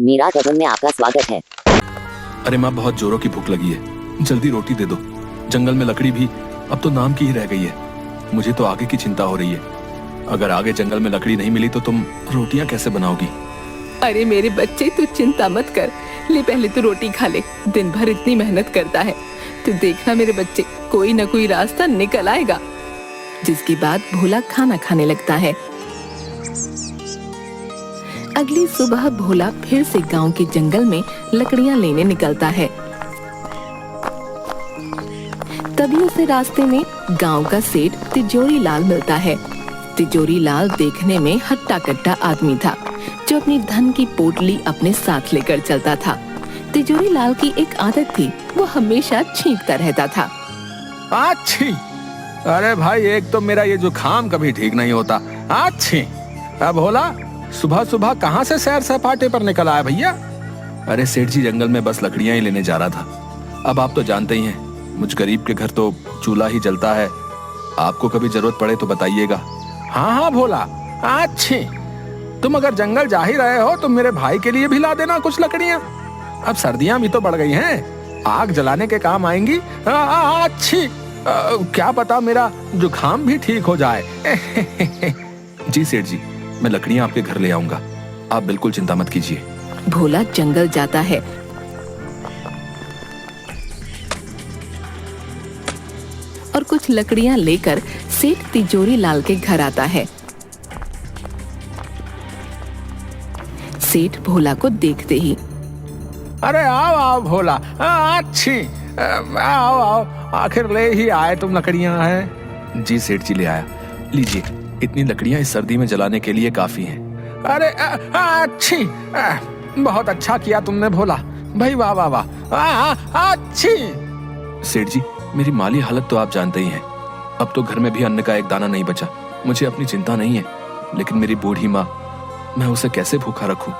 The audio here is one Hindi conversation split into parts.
मीरा कदम में आपका स्वागत है। अरे माँ, बहुत जोरों की भूख लगी है, जल्दी रोटी दे दो। जंगल में लकड़ी भी अब तो नाम की ही रह गई है। मुझे तो आगे की चिंता हो रही है। अगर आगे जंगल में लकड़ी नहीं मिली तो तुम रोटियां कैसे बनाओगी? अरे मेरे बच्चे, तू चिंता मत कर। ले पहले तू रोटी खा ले। दिन भर इतनी मेहनत करता है। तू देखना मेरे बच्चे, कोई ना कोई रास्ता निकल आएगा। जिसके बाद भोला खाना खाने लगता है। अगली सुबह भोला फिर से गांव के जंगल में लकड़ियां लेने निकलता है। तभी उसे रास्ते में गांव का सेठ तिजोरी लाल मिलता है। तिजोरी लाल देखने में हट्टा कट्टा आदमी था, जो अपनी धन की पोटली अपने साथ लेकर चलता था। तिजोरी लाल की एक आदत थी, वो हमेशा छींकता रहता था। अच्छी, अरे भाई, एक तो मेरा ये जुकाम कभी ठीक नहीं होता। अच्छी, अब भोला सुबह सुबह कहाँ से सैर सपाटे पर निकल आया भैया? अरे सेठ जी, जंगल में बस लकड़ियां ही लेने जा रहा था। अब आप तो जानते ही हैं, मुझ गरीब के घर तो चूल्हा ही जलता है। आपको कभी जरूरत पड़े तो बताइएगा। हाँ हाँ भोला, अच्छी, तुम अगर जंगल जा ही रहे हो तो मेरे भाई के लिए भी ला देना कुछ लकड़ियां। अब सर्दियां भी तो बढ़ गई हैं, आग जलाने के काम आएंगी। अच्छी, क्या पता मेरा जुकाम भी ठीक हो जाए। जी सेठ जी, मैं लकड़ियां आपके घर ले आऊंगा, आप बिल्कुल चिंता मत कीजिए। भोला जंगल जाता है और कुछ लकड़ियां लेकर सेठ तिजोरी लाल के घर आता है। सेठ भोला को देखते ही, अरे आओ आओ भोला, अच्छी, आओ आओ, आखिर ले ही आए तुम लकड़ियां हैं। जी सेठ जी, ले आया, लीजिए, इतनी लकड़ियां इस सर्दी में जलाने के लिए काफी हैं। अरे अच्छी, बहुत अच्छा किया तुमने भोला भाई, वाह वाह वाह, अच्छी। सेठ जी, मेरी माली हालत तो आप जानते ही हैं। अब तो घर में भी अन्न का एक दाना नहीं बचा। मुझे अपनी चिंता नहीं है, लेकिन मेरी बूढ़ी माँ, मैं उसे कैसे भूखा रखूं?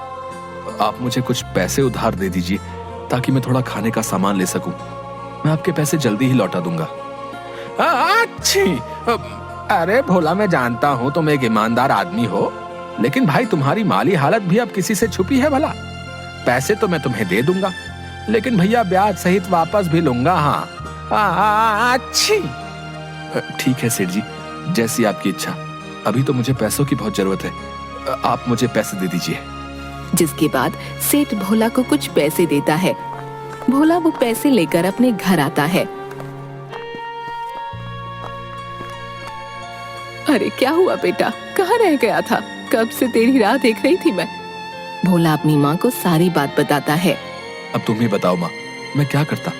आप मुझे कुछ पैसे उधार दे दीजिए, ताकि मैं थोड़ा खाने का सामान ले सकूं। मैं आपके पैसे जल्दी ही लौटा दूंगा। अच्छी, अरे भोला, मैं जानता हूँ तुम एक ईमानदार आदमी हो, लेकिन भाई तुम्हारी माली हालत भी अब किसी से छुपी है भला? पैसे तो मैं तुम्हें दे दूंगा, लेकिन भैया ब्याज सहित वापस भी लूंगा। हाँ अच्छी, ठीक है सेठ जी, जैसी आपकी इच्छा। अभी तो मुझे पैसों की बहुत जरूरत है, आप मुझे पैसे दे दीजिए। जिसके बाद सेठ भोला को कुछ पैसे देता है। भोला वो पैसे लेकर अपने घर आता है। अरे क्या हुआ बेटा, कहाँ रह गया था? कब से तेरी राह देख रही थी मैं। भोला अपनी माँ को सारी बात बताता है। अब तुम ही बताओ माँ, मैं क्या करता?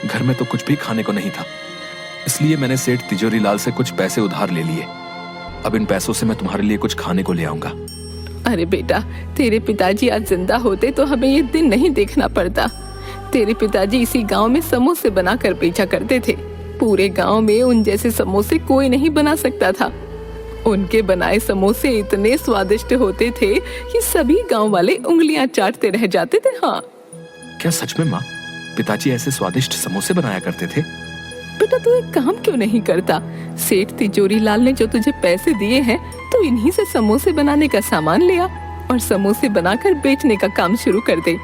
घर में तो कुछ भी खाने को नहीं था, इसलिए मैंने सेठ तिजोरी लाल से कुछ पैसे उधार ले लिए। अब इन पैसों से मैं तुम्हारे लिए कुछ खाने को ले आऊंगा। अरे बेटा, तेरे पिताजी आज जिंदा होते तो हमें ये दिन नहीं देखना पड़ता। तेरे पिताजी इसी गांव में समोसे बनाकर बेचा करते थे। पूरे गांव में उन जैसे समोसे कोई नहीं बना सकता था। उनके बनाए समोसे इतने स्वादिष्ट होते थे कि सभी गांव वाले उंगलियां चाटते रह जाते थे। हाँ, क्या सच में माँ, पिताजी ऐसे स्वादिष्ट समोसे बनाया करते थे? बेटा, तू एक काम क्यों नहीं करता? सेठ तिजोरी लाल ने जो तुझे पैसे दिए हैं, तो इन्हीं से समोसे बनाने का सामान ले आ और समोसे बनाकर बेचने का काम शुरू कर दे।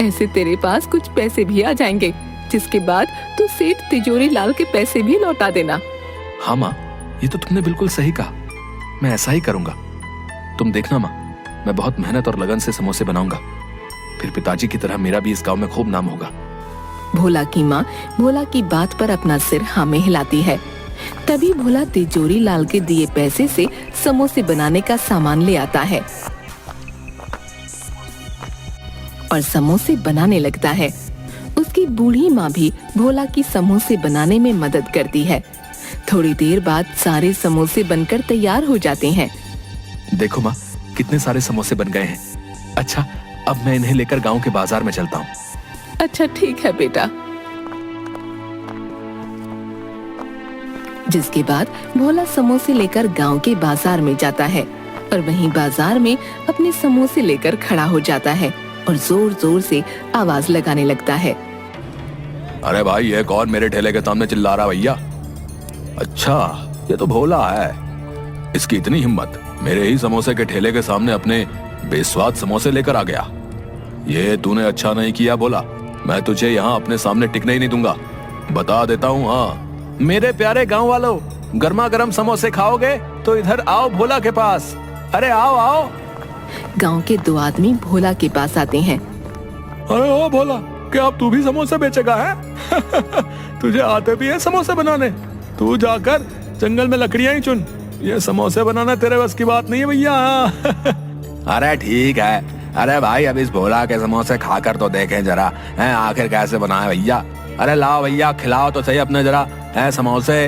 ऐसे तेरे पास कुछ पैसे भी आ जाएंगे, जिसके बाद तू सेठ तिजोरी लाल के पैसे भी लौटा देना। हाँ माँ, ये तो तुमने बिल्कुल सही कहा, मैं ऐसा ही करूंगा। तुम देखना माँ, मैं बहुत मेहनत और लगन से समोसे बनाऊंगा, फिर पिताजी की तरह मेरा भी इस गांव में खूब नाम होगा। भोला की माँ भोला की बात पर अपना सिर हाँ में हिलाती है। तभी भोला तिजोरी लाल के दिए पैसे से समोसे बनाने का सामान ले आता है और समोसे बनाने लगता है। उसकी बूढ़ी माँ भी भोला की समोसे बनाने में मदद करती है। थोड़ी देर बाद सारे समोसे बनकर तैयार हो जाते हैं। देखो माँ, कितने सारे समोसे बन गए हैं। अच्छा, अब मैं इन्हें लेकर गांव के बाजार में चलता हूँ। अच्छा ठीक है बेटा। जिसके बाद भोला समोसे लेकर गांव के बाजार में जाता है और वहीं बाजार में अपने समोसे लेकर खड़ा हो जाता है और जोर जोर से आवाज लगाने लगता है। अरे भाई, ये कौन मेरे ठेले के सामने चिल्ला रहा भैया? अच्छा, ये तो भोला है। इसकी इतनी हिम्मत, मेरे ही समोसे के ठेले के सामने अपने बेस्वाद समोसे लेकर आ गया। ये तूने अच्छा नहीं किया भोला। मैं तुझे यहाँ अपने सामने टिकने ही नहीं दूंगा। बता देता हूँ। हाँ, मेरे प्यारे गांव वालों, गर्मा गर्म समोसे खाओगे तो इधर आओ भोला के पास। अरे आओ आओ। गांव के दो आदमी भोला के पास आते हैं। अरे ओ भोला, क्या अब तू भी समोसे बेचेगा है? तुझे आते भी है समोसे बनाने? तू जाकर जंगल में लकड़ियां ही चुन। ये समोसे बनाना तेरे बस की बात नहीं है भैया। अरे ठीक है। अरे भाई, अब इस भोला के समोसे खाकर तो देखें जरा, हैं आखिर कैसे बनाए भैया। अरे लाओ भैया, खिलाओ तो सही अपने जरा, हैं समोसे।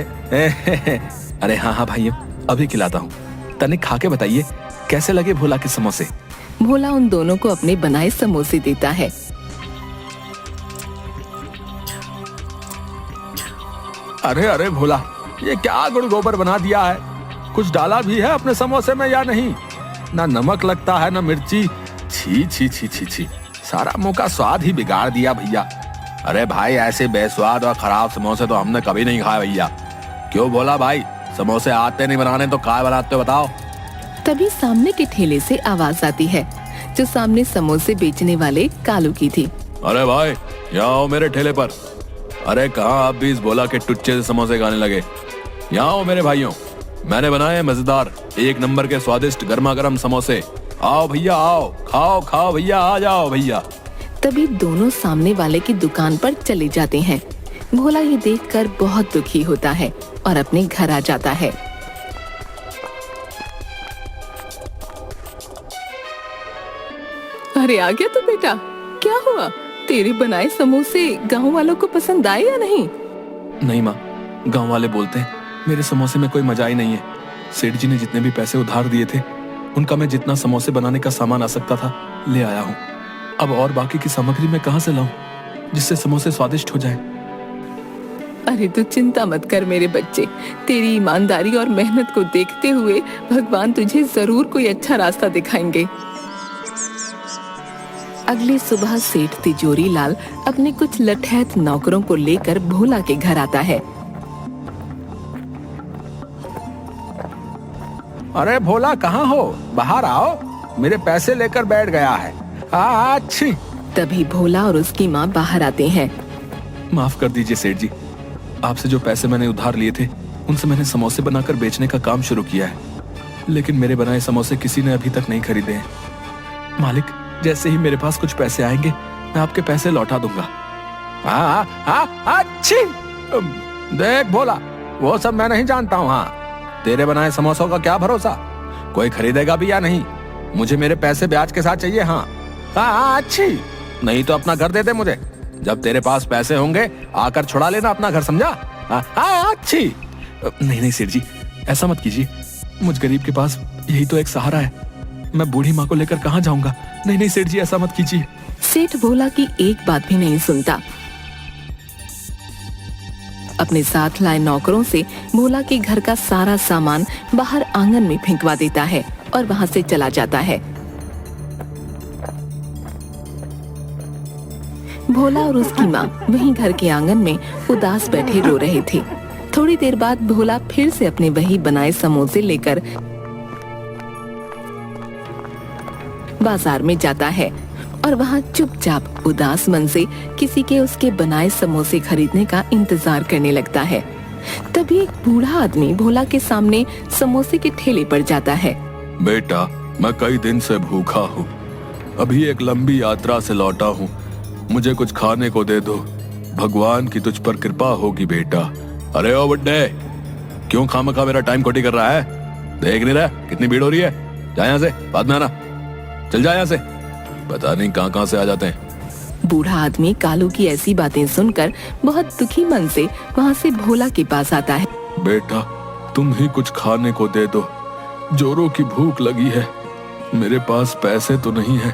अरे हाँ हाँ भाई, अभी खिलाता हूँ। तनिक खा के बताइए कैसे लगे भोला के समोसे। भोला उन दोनों को अपने बनाए समोसे देता है। अरे अरे भोला, ये क्या गुड़ गोबर बना दिया है? कुछ डाला भी है अपने समोसे में या नहीं? ना नमक लगता है ना मिर्ची। छी छी छी छी छी, सारा मुंह का स्वाद ही बिगाड़ दिया भैया। अरे भाई, ऐसे बेस्वाद और खराब समोसे तो हमने कभी नहीं खाए भैया। क्यों भोला भाई, समोसे आते नहीं बनाने तो काय बनाते हो बताओ? तभी सामने के ठेले से आवाज आती है, जो सामने समोसे बेचने वाले कालू की थी। अरे भाई, यहाँ आओ मेरे ठेले पर। अरे कहाँ आप भी इस भोला के टुच्चे से समोसे खाने लगे? यहाँ आओ मेरे भाइयों, मैंने बनाए मजेदार एक नंबर के स्वादिष्ट गर्मा गर्म समोसे। आओ भैया आओ, खाओ खाओ भैया, आ जाओ भैया। तभी दोनों सामने वाले की दुकान पर चले जाते हैं। भोला ये देखकर बहुत दुखी होता है और अपने घर आ जाता है। अरे आ गया तू बेटा, क्या हुआ? तेरे बनाए समोसे गांव वालों को पसंद आए या नहीं? नहीं माँ, गांव वाले बोलते हैं मेरे समोसे में कोई मजा ही नहीं है। सेठ जी ने जितने भी पैसे उधार दिए थे, उनका मैं जितना समोसे बनाने का सामान आ सकता था ले आया हूँ। अब और बाकी की सामग्री मैं कहाँ से लाऊं जिससे समोसे स्वादिष्ट हो जाएं? अरे तू चिंता मत कर मेरे बच्चे, तेरी ईमानदारी और मेहनत को देखते हुए भगवान तुझे जरूर कोई अच्छा रास्ता दिखाएंगे। अगली सुबह सेठ तिजोरी लाल अपने कुछ लठैत नौकरों को लेकर भोला के घर आता है। अरे भोला, कहाँ हो? बाहर आओ, मेरे पैसे लेकर बैठ गया है। अच्छी। तभी भोला और उसकी माँ बाहर आते हैं। माफ कर दीजिए सेठ जी, आपसे जो पैसे मैंने उधार लिए थे उनसे मैंने समोसे बनाकर बेचने का काम शुरू किया है, लेकिन मेरे बनाए समोसे किसी ने अभी तक नहीं खरीदे हैं। मालिक, जैसे ही मेरे पास कुछ पैसे आएंगे मैं आपके पैसे लौटा दूंगा। अच्छी। देख भोला, वो सब मैं नहीं जानता हूँ। हाँ, तेरे बनाए समोसों का क्या भरोसा, कोई खरीदेगा भी या नहीं? मुझे मेरे पैसे ब्याज के साथ चाहिए। हाँ अच्छी, नहीं तो अपना घर दे दे मुझे। जब तेरे पास पैसे होंगे आकर छुड़ा लेना अपना घर, समझा? अच्छी। नहीं नहीं सेठ जी, ऐसा मत कीजिए, मुझ गरीब के पास यही तो एक सहारा है। मैं बूढ़ी माँ को लेकर कहाँ जाऊंगा? नहीं नहीं सेठ जी, ऐसा मत कीजिए। सेठ भोला की एक बात भी नहीं सुनता। अपने साथ लाए नौकरों से भोला के घर का सारा सामान बाहर आंगन में फेंकवा देता है और वहां से चला जाता है। भोला और उसकी माँ वहीं घर के आंगन में उदास बैठे रो रहे थे। थोड़ी देर बाद भोला फिर से अपने वही बनाए समोसे लेकर बाजार में जाता है और वहाँ चुपचाप उदास मन से किसी के उसके बनाए समोसे खरीदने का इंतजार करने लगता है। तभी एक बूढ़ा आदमी भोला के सामने समोसे के ठेले पर जाता है। बेटा, मैं कई दिन से भूखा हूँ, अभी एक लंबी यात्रा से लौटा हूँ, मुझे कुछ खाने को दे दो, भगवान की तुझ पर कृपा होगी बेटा। अरे ओ बुड्ढे, क्यों खामखा मेरा टाइम खोटी कर रहा है? देख नहीं रहा कितनी भीड़ हो रही है? जा यहाँ से, बाद में आना, चल जा यहाँ से। पता नहीं कहाँ से आ जाते हैं। बूढ़ा आदमी कालू की ऐसी बातें सुनकर बहुत दुखी मन से वहाँ से भोला के पास आता है। बेटा, तुम ही कुछ खाने को दे दो, जोरों की भूख लगी है, मेरे पास पैसे तो नहीं है,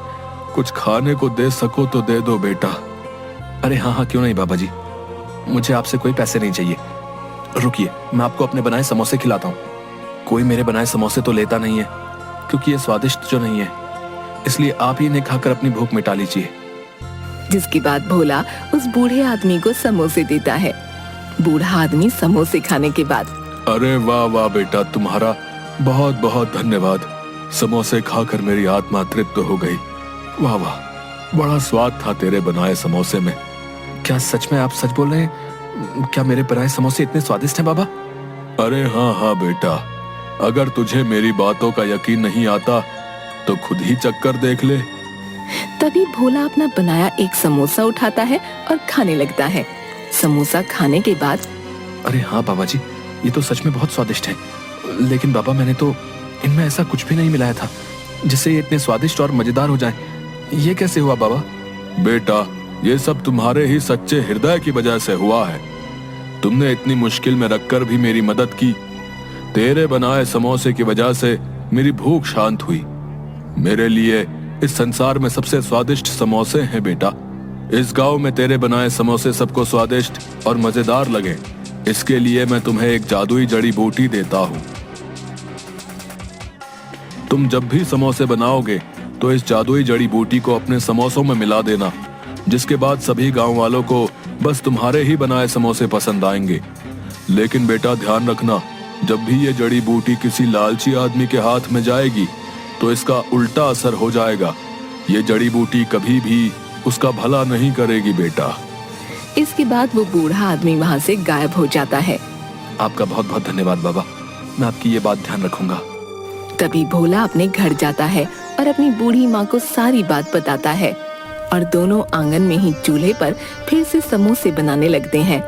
कुछ खाने को दे सको तो दे दो बेटा। अरे हाँ, क्यों नहीं बाबा जी, मुझे आपसे कोई पैसे नहीं चाहिए। रुकिए, मैं आपको अपने बनाए समोसे खिलाता हूँ। कोई मेरे बनाए समोसे तो लेता नहीं है, क्योंकि ये स्वादिष्ट जो नहीं है, इसलिए आप ही इन्हें खाकर अपनी भूख मिटा लीजिए। जिसके बाद भोला उस बूढ़े आदमी को समोसे देता है। बूढ़ा आदमी समोसे खाने के बाद, अरे वाह वाह बेटा, तुम्हारा बहुत बहुत धन्यवाद, समोसे खाकर मेरी आत्मा तृप्त हो गई। वाह वाह, बड़ा स्वाद था तेरे बनाए समोसे में। क्या सच में आप सच बोल रहे हैं? क्या मेरे बनाए समोसे इतने स्वादिष्ट हैं बाबा? अरे हाँ हाँ बेटा, अगर तुझे मेरी बातों का यकीन नहीं आता तो खुद ही चक्कर देख ले। तभी भोला अपना बनाया एक समोसा उठाता है और खाने लगता है। समोसा खाने के बाद, अरे हाँ बाबा जी, ये तो सच में बहुत स्वादिष्ट है, लेकिन बाबा मैंने तो इनमें ऐसा कुछ भी नहीं मिलाया था जिससे ये इतने स्वादिष्ट और मजेदार हो जाए। ये कैसे हुआ बाबा? बेटा, ये सब तुम्हारे ही सच्चे हृदय की वजह से हुआ है। तुमने इतनी मुश्किल में रखकर भी मेरी मदद की। तेरे बनाए समोसे की वजह से मेरी भूख शांत हुई। मेरे लिए इस संसार में सबसे स्वादिष्ट समोसे हैं बेटा। इस गांव में तेरे बनाए समोसे सबको स्वादिष्ट और मजेदार लगे, इसके लिए मैं तुम्हें एक जादुई जड़ी बूटी देता हूँ। तुम जब भी समोसे बनाओगे तो इस जादुई जड़ी बूटी को अपने समोसों में मिला देना, जिसके बाद सभी गांव वालों को बस तुम्हारे ही बनाए समोसे पसंद आएंगे। लेकिन बेटा ध्यान रखना, जब भी ये जड़ी बूटी किसी लालची आदमी के हाथ में जाएगी तो इसका उल्टा असर हो जाएगा। ये जड़ी बूटी कभी भी उसका भला नहीं करेगी बेटा। इसके बाद वो बूढ़ा आदमी वहाँ से गायब हो जाता है। आपका बहुत बहुत धन्यवाद बाबा, मैं आपकी ये बात ध्यान रखूंगा। तभी भोला अपने घर जाता है और अपनी बूढ़ी माँ को सारी बात बताता है और दोनों आंगन में ही चूल्हे पर फिर से समोसे बनाने लगते हैं।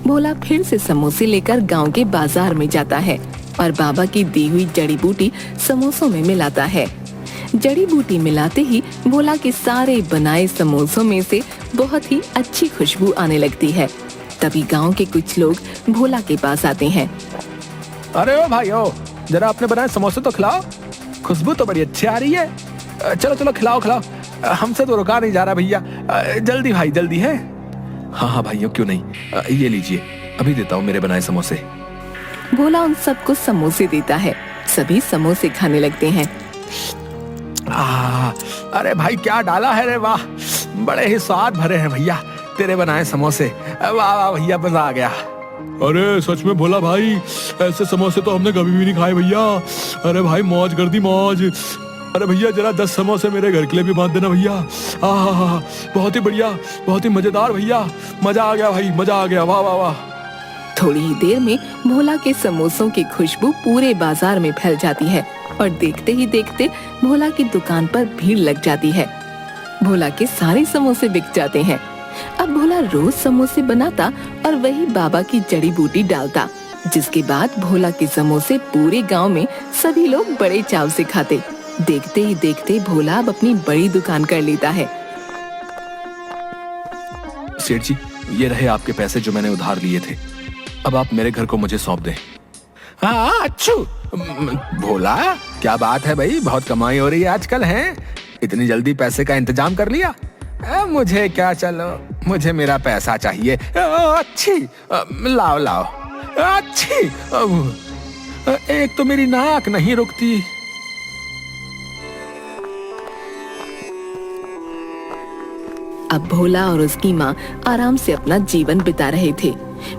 भोला फिर से समोसे लेकर गांव के बाजार में जाता है और बाबा की दी हुई जड़ी बूटी समोसों में मिलाता है। जड़ी बूटी मिलाते ही भोला के सारे बनाए समोसों में से बहुत ही अच्छी खुशबू आने लगती है। तभी गांव के कुछ लोग भोला के पास आते हैं। अरे ओ भाइयों, जरा अपने बनाए समोसे तो खिलाओ, खुशबू तो बड़ी अच्छी आ रही है। चलो चलो खिलाओ खिलाओ, हमसे तो रुका नहीं जा रहा भैया, जल्दी भाई जल्दी है। हाँ हाँ भाइयों, क्यों नहीं, ये लीजिए, अभी देता हूँ मेरे बनाए समोसे। भोला उन सबको समोसे देता है। सभी समोसे खाने लगते हैं। अरे भाई क्या डाला है रे, वाह, बड़े ही स्वाद भरे हैं भैया तेरे बनाए समोसे। वाह वाह भैया, मजा आ गया। अरे सच में भोला भाई, ऐसे समोसे तो हमने कभी भी नहीं खाए भैया। अरे भाई मौज कर दी मौज। अरे भैया जरा 10 समोसे मेरे घर के लिए भी बांध देना भैया। बहुत ही बढ़िया, बहुत ही मजेदार भैया, मजा आ गया भाई, मजा आ गया, वाह वाह वाह। थोड़ी ही देर में भोला के समोसों की खुशबू पूरे बाजार में फैल जाती है और देखते ही देखते भोला की दुकान पर भीड़ लग जाती है। भोला के सारे समोसे बिक जाते हैं। अब भोला रोज समोसे बनाता और वही बाबा की जड़ी बूटी डालता, जिसके बाद भोला के समोसे पूरे गांव में सभी लोग बड़े चाव से खाते। देखते ही देखते भोला अब अपनी बड़ी दुकान कर लेता है। सेठ जी, ये रहे आपके पैसे जो मैंने उधार लिए थे। अब आप मेरे घर को मुझे सौंप दें। हाँ अच्छू, भोला क्या बात है भाई, बहुत कमाई हो रही है आजकल, है? इतनी जल्दी पैसे का इंतजाम कर लिया? मुझे क्या, चलो मुझे मेरा पैसा चाहिए। अच्छी, लाओ लाओ, अच्छी, एक तो मेरी नाक नहीं रुकती। अब भोला और उसकी माँ आराम से अपना जीवन बिता रहे थे।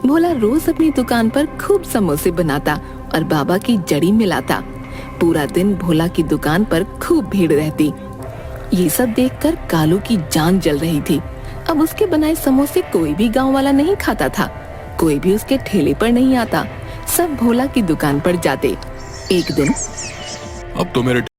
भोला रोज अपनी दुकान पर खूब समोसे बनाता और बाबा की जड़ी मिलाता। पूरा दिन भोला की दुकान पर खूब भीड़ रहती। ये सब देखकर कालू की जान जल रही थी। अब उसके बनाए समोसे कोई भी गांव वाला नहीं खाता था, कोई भी उसके ठेले पर नहीं आता। सब भोला की दुकान पर जाते। एक दिन, अब तो मेरे